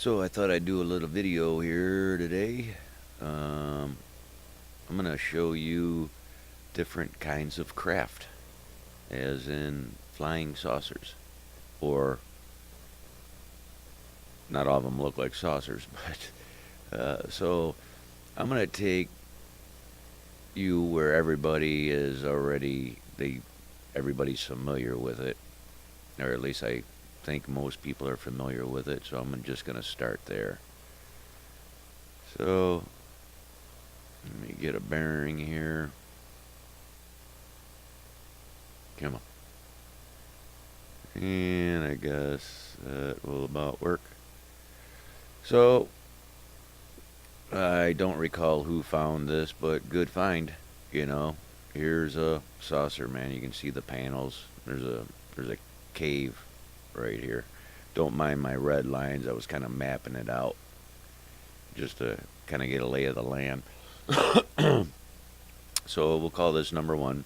So I thought I'd do a little video here today. Um, I'm going to show you different kinds of craft, as in flying saucers. Or, not all of them look like saucers, so I'm going to take you where everybody's familiar with it, or at least I think most people are familiar with it, so I'm just going to start there. So, let me get a bearing here. Come on. And I guess that will about work. So, I don't recall who found this, but good find. You know, here's a saucer, man. You can see the panels. There's a cave right here. Don't mind my red lines. I was kind of mapping it out just to kind of get a lay of the land. So we'll call this number one.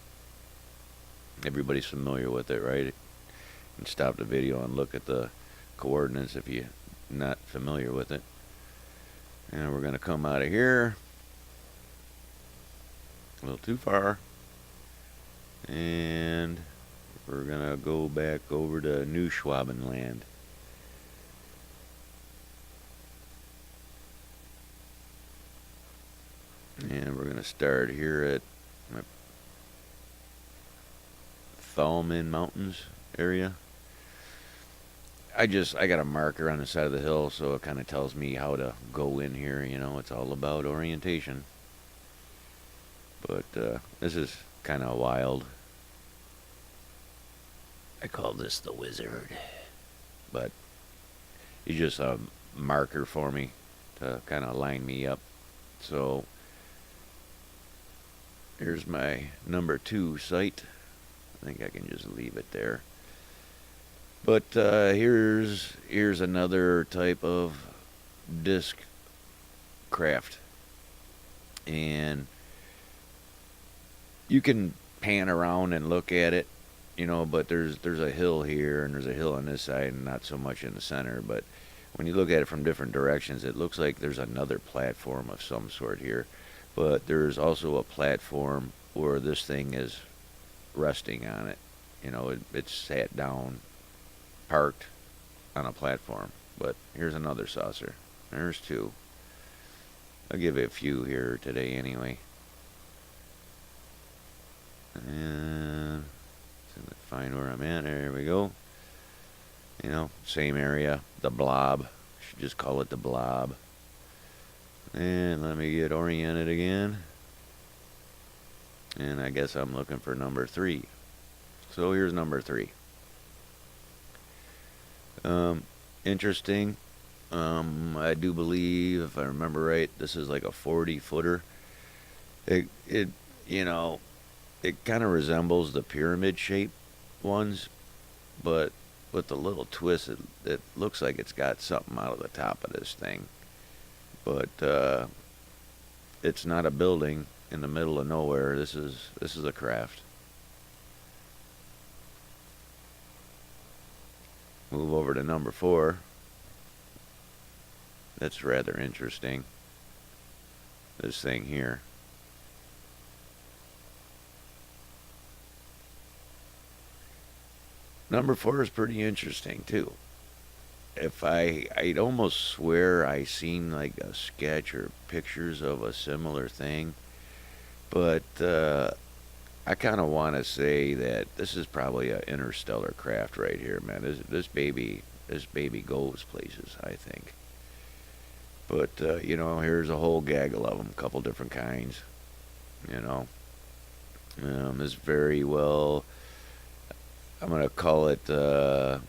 Everybody's familiar with it, right? You can stop the video and look at the coordinates if you're not familiar with it. And we're going to come out of here. A little too far. And we're going to go back over to New Schwabenland. And we're going to start here at Thalman Mountains area. I got a marker on the side of the hill, so it kind of tells me how to go in here. You know, it's all about orientation. But this is kind of wild. I call this the wizard. But he's just a marker for me to kind of line me up. So here's my number 2 site. I think I can just leave it there. But here's another type of disc craft, and you can pan around and look at it, you know. But there's a hill here and there's a hill on this side, and not so much in the center. But when you look at it from different directions, it looks like there's another platform of some sort here. But there's also a platform where this thing is resting on it. You know, it's sat down, parked on a platform. But here's another saucer. There's 2. I'll give you a few here today anyway. And find where I'm at. There we go. You know, same area. The blob. Should just call it the blob. And let me get oriented again. And I guess I'm looking for number 3. So here's number 3. Interesting. I do believe, if I remember right, this is like a 40-footer. It you know, it kind of resembles the pyramid shape ones, but with a little twist. It looks like it's got something out of the top of this thing. But it's not a building in the middle of nowhere. This is a craft. Move over to number 4. That's rather interesting. This thing here. Number 4 is pretty interesting too. I'd almost swear I seen like a sketch or pictures of a similar thing, but I kind of want to say that this is probably an interstellar craft right here, man. This baby goes places, I think. But you know, here's a whole gaggle of them, a couple different kinds. You know, this very well. I'm gonna call it a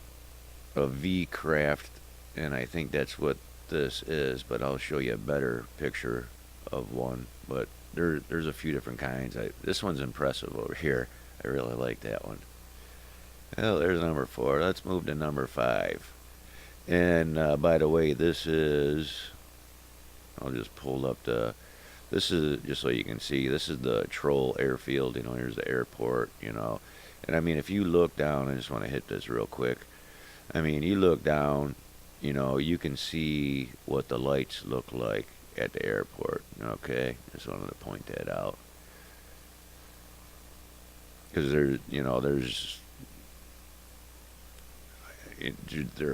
V craft, and I think that's what this is. But I'll show you a better picture of one. But there's a few different kinds. This one's impressive over here. I really like that one. Well, there's number 4. Let's move to number 5. And by the way, I'll just pull up this is, just so you can see, this is the Troll airfield. You know, here's the airport, you know. And I mean, if you look down, I just want to hit this real quick. I mean, you look down, you can see what the lights look like at the airport. Okay, just wanted to point that out because they're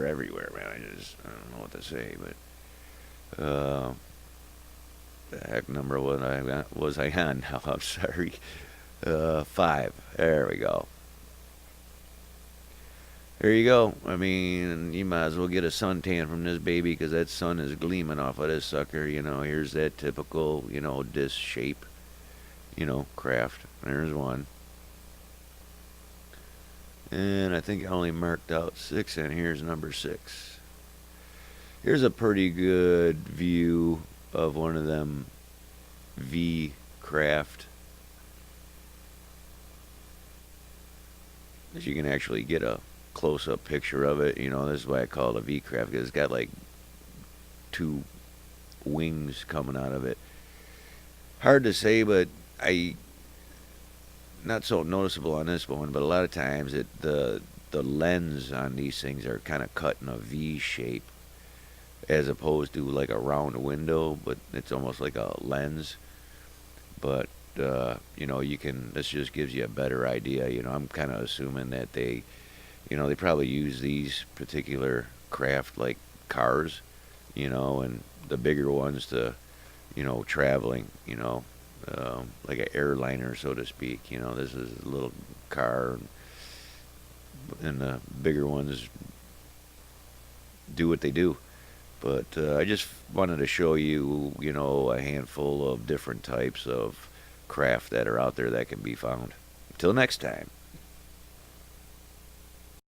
everywhere, man. I don't know what to say, but the heck number was I on now? I'm sorry. 5. There we go. There you go. I mean, you might as well get a suntan from this baby because that sun is gleaming off of this sucker. Here's that typical, disc shape, craft. There's one. And I think I only marked out 6, and here's number 6. Here's a pretty good view of one of them V craft. As you can actually get a close-up picture of it. This is why I call it a V craft, because it's got like 2 wings coming out of it. Hard to say, but not so noticeable on this one, but a lot of times the lens on these things are kind of cut in a V shape as opposed to like a round window, but it's almost like a lens. But this just gives you a better idea. I'm kind of assuming that they probably use these particular craft like cars, and the bigger ones to, traveling, like an airliner, so to speak. This is a little car, and the bigger ones do what they do. But I just wanted to show you, a handful of different types of craft that are out there that can be found. Until next time.